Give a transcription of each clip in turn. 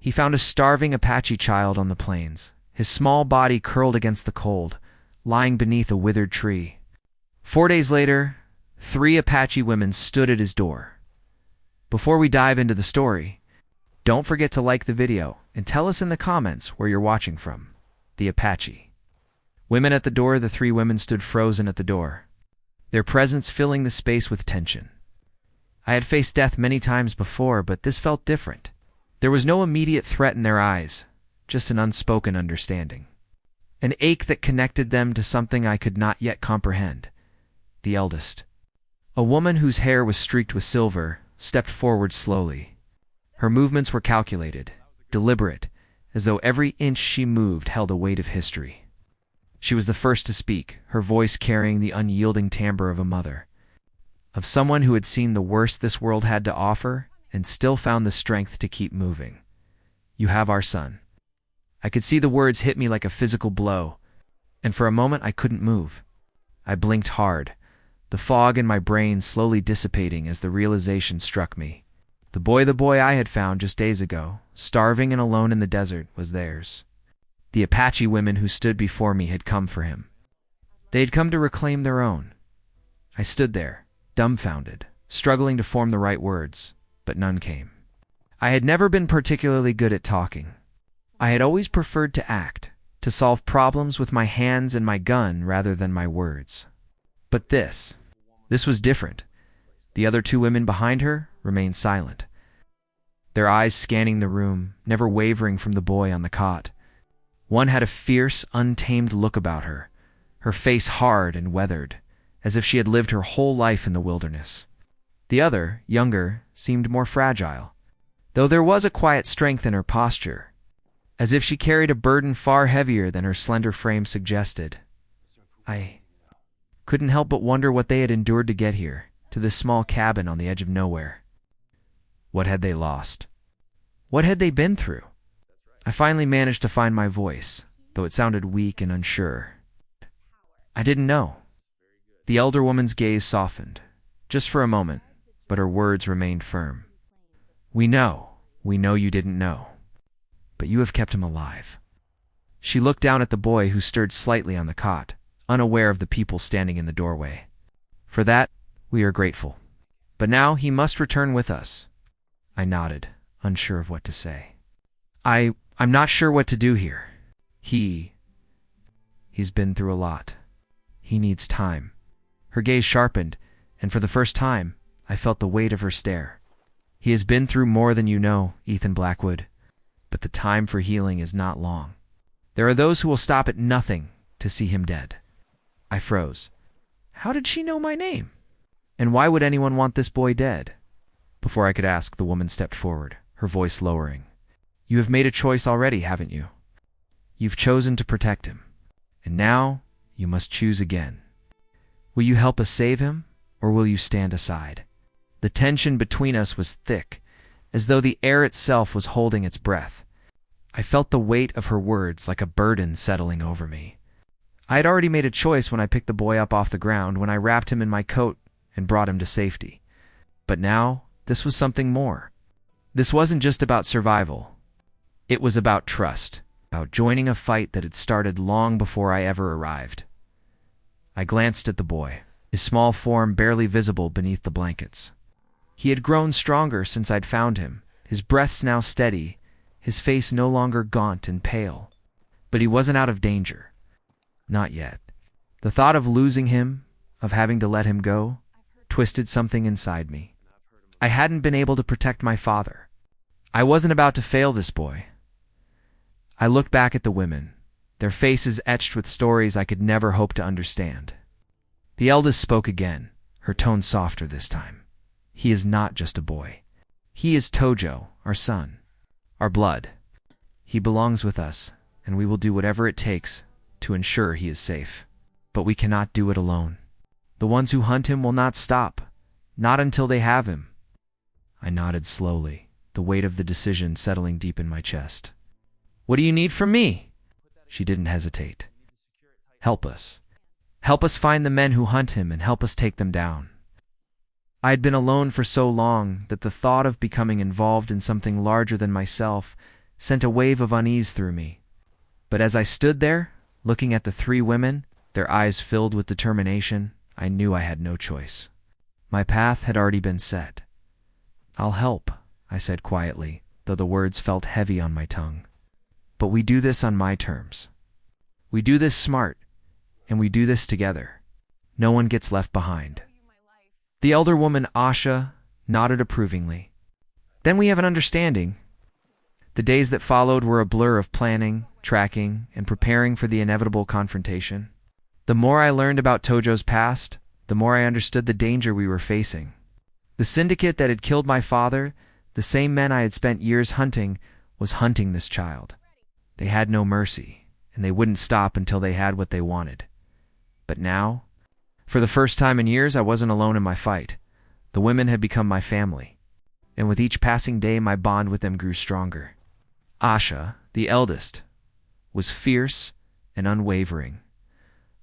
He found a starving Apache child on the plains, his small body curled against the cold, lying beneath a withered tree. 4 days later, 3 Apache women stood at his door. Before we dive into the story, don't forget to like the video and tell us in the comments where you're watching from. The Apache. Women at the door. The 3 women stood frozen at the door, their presence filling the space with tension. I had faced death many times before, but this felt different. There was no immediate threat in their eyes, just an unspoken understanding. An ache that connected them to something I could not yet comprehend. The eldest, a woman whose hair was streaked with silver, stepped forward slowly. Her movements were calculated, deliberate, as though every inch she moved held a weight of history. She was the first to speak, her voice carrying the unyielding timbre of a mother, of someone who had seen the worst this world had to offer and still found the strength to keep moving. "You have our son." I could see the words hit me like a physical blow, and for a moment I couldn't move. I blinked hard, the fog in my brain slowly dissipating as the realization struck me. The boy I had found just days ago, starving and alone in the desert, was theirs. The Apache women who stood before me had come for him. They had come to reclaim their own. I stood there, dumbfounded, struggling to form the right words, but none came. I had never been particularly good at talking. I had always preferred to act, to solve problems with my hands and my gun rather than my words. But this was different. The other 2 women behind her remained silent, their eyes scanning the room, never wavering from the boy on the cot. One had a fierce, untamed look about her, her face hard and weathered, as if she had lived her whole life in the wilderness. The other, younger, seemed more fragile, though there was a quiet strength in her posture, as if she carried a burden far heavier than her slender frame suggested. I couldn't help but wonder what they had endured to get here, to this small cabin on the edge of nowhere. What had they lost? What had they been through? I finally managed to find my voice, though it sounded weak and unsure. I didn't know. The elder woman's gaze softened, just for a moment, but her words remained firm. We know you didn't know, but you have kept him alive." She looked down at the boy who stirred slightly on the cot, unaware of the people standing in the doorway. "For that, we are grateful. But now he must return with us." I nodded, unsure of what to say. I'm not sure what to do here. He's been through a lot. He needs time." Her gaze sharpened, and for the first time, I felt the weight of her stare. "He has been through more than you know, Ethan Blackwood, but the time for healing is not long. There are those who will stop at nothing to see him dead." I froze. How did she know my name? And why would anyone want this boy dead? Before I could ask, the woman stepped forward, her voice lowering. "You have made a choice already, haven't you? You've chosen to protect him, and now you must choose again. Will you help us save him, or will you stand aside?" The tension between us was thick, as though the air itself was holding its breath. I felt the weight of her words like a burden settling over me. I had already made a choice when I picked the boy up off the ground, when I wrapped him in my coat and brought him to safety. But now, this was something more. This wasn't just about survival. It was about trust, about joining a fight that had started long before I ever arrived. I glanced at the boy, his small form barely visible beneath the blankets. He had grown stronger since I'd found him, his breaths now steady, his face no longer gaunt and pale. But he wasn't out of danger. Not yet. The thought of losing him, of having to let him go, twisted something inside me. I hadn't been able to protect my father. I wasn't about to fail this boy. I looked back at the women, their faces etched with stories I could never hope to understand. The eldest spoke again, her tone softer this time. "He is not just a boy. He is Tojo, our son, our blood. He belongs with us, and we will do whatever it takes to ensure he is safe. But we cannot do it alone. The ones who hunt him will not stop, not until they have him." I nodded slowly, the weight of the decision settling deep in my chest. "What do you need from me?" She didn't hesitate. "Help us. Help us find the men who hunt him and help us take them down." I had been alone for so long that the thought of becoming involved in something larger than myself sent a wave of unease through me. But as I stood there, looking at the three women, their eyes filled with determination, I knew I had no choice. My path had already been set. "I'll help," I said quietly, though the words felt heavy on my tongue. "But we do this on my terms. We do this smart, and we do this together. No one gets left behind." The elder woman, Asha, nodded approvingly. "Then we have an understanding." The days that followed were a blur of planning, tracking, and preparing for the inevitable confrontation. The more I learned about Tojo's past, the more I understood the danger we were facing. The syndicate that had killed my father, the same men I had spent years hunting, was hunting this child. They had no mercy, and they wouldn't stop until they had what they wanted. But now, for the first time in years, I wasn't alone in my fight. The women had become my family, and with each passing day my bond with them grew stronger. Asha, the eldest, was fierce and unwavering,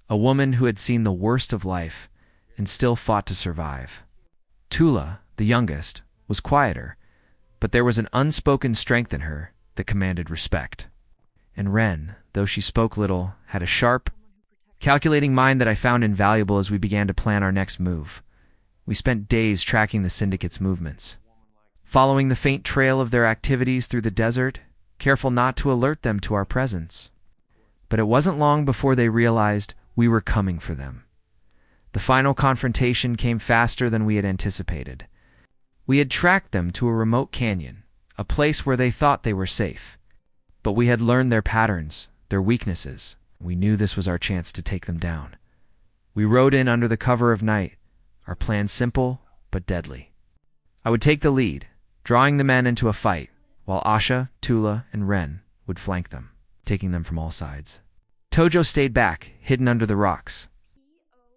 a woman who had seen the worst of life and still fought to survive. Tula, the youngest, was quieter, but there was an unspoken strength in her that commanded respect. And Ren, though she spoke little, had a sharp, calculating mind that I found invaluable as we began to plan our next move. We spent days tracking the syndicate's movements, following the faint trail of their activities through the desert, careful not to alert them to our presence. But it wasn't long before they realized we were coming for them. The final confrontation came faster than we had anticipated. We had tracked them to a remote canyon, a place where they thought they were safe. But we had learned their patterns, their weaknesses. We knew this was our chance to take them down. We rode in under the cover of night, our plan simple but deadly. I would take the lead, drawing the men into a fight, while Asha, Tula, and Ren would flank them, taking them from all sides. Tojo stayed back, hidden under the rocks,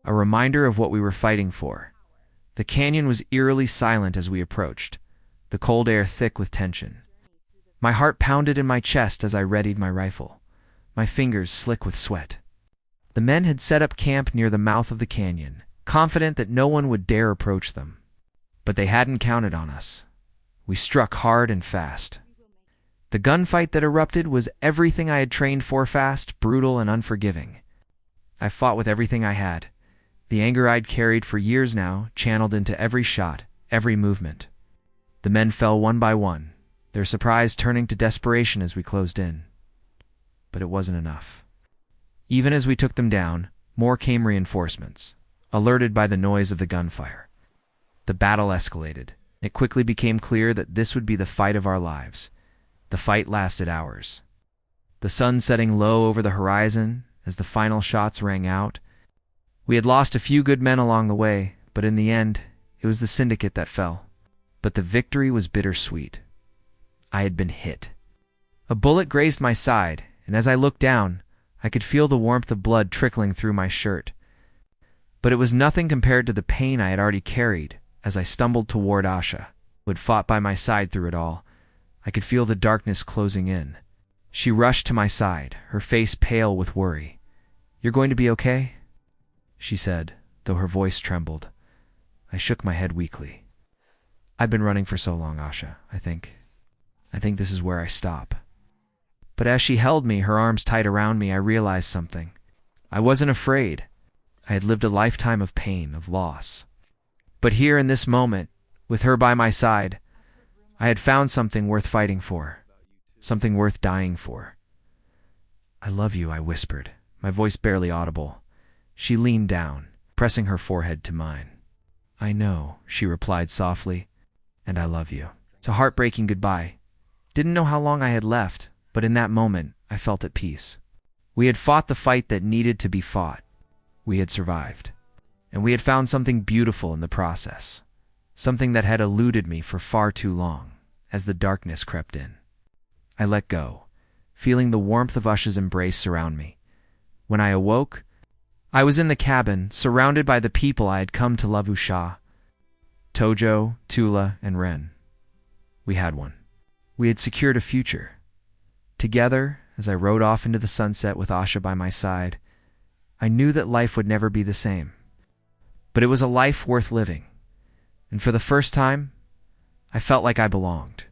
a reminder of what we were fighting for. The canyon was eerily silent as we approached, the cold air thick with tension. My heart pounded in my chest as I readied my rifle, my fingers slick with sweat. The men had set up camp near the mouth of the canyon, confident that no one would dare approach them. But they hadn't counted on us. We struck hard and fast. The gunfight that erupted was everything I had trained for: fast, brutal, and unforgiving. I fought with everything I had, the anger I'd carried for years now channeled into every shot, every movement. The men fell one by one, their surprise turning to desperation as we closed in. But it wasn't enough. Even as we took them down, more came reinforcements, alerted by the noise of the gunfire. The battle escalated. It quickly became clear that this would be the fight of our lives. The fight lasted hours. The sun setting low over the horizon as the final shots rang out. We had lost a few good men along the way, but in the end, it was the syndicate that fell. But the victory was bittersweet. I had been hit. A bullet grazed my side, and as I looked down, I could feel the warmth of blood trickling through my shirt. But it was nothing compared to the pain I had already carried as I stumbled toward Asha, who had fought by my side through it all. I could feel the darkness closing in. She rushed to my side, her face pale with worry. "You're going to be okay?" she said, though her voice trembled. I shook my head weakly. "I've been running for so long, Asha. I think this is where I stop." But as she held me, her arms tight around me, I realized something. I wasn't afraid. I had lived a lifetime of pain, of loss. But here in this moment, with her by my side, I had found something worth fighting for, something worth dying for. "I love you," I whispered, my voice barely audible. She leaned down, pressing her forehead to mine. "I know," she replied softly, "and I love you." It's a heartbreaking goodbye. Didn't know how long I had left, but in that moment, I felt at peace. We had fought the fight that needed to be fought. We had survived. And we had found something beautiful in the process, something that had eluded me for far too long, as the darkness crept in. I let go, feeling the warmth of Usha's embrace surround me. When I awoke, I was in the cabin, surrounded by the people I had come to love: Usha, Tojo, Tula, and Ren. We had one. We had secured a future. Together, as I rode off into the sunset with Asha by my side, I knew that life would never be the same. But it was a life worth living, and for the first time, I felt like I belonged.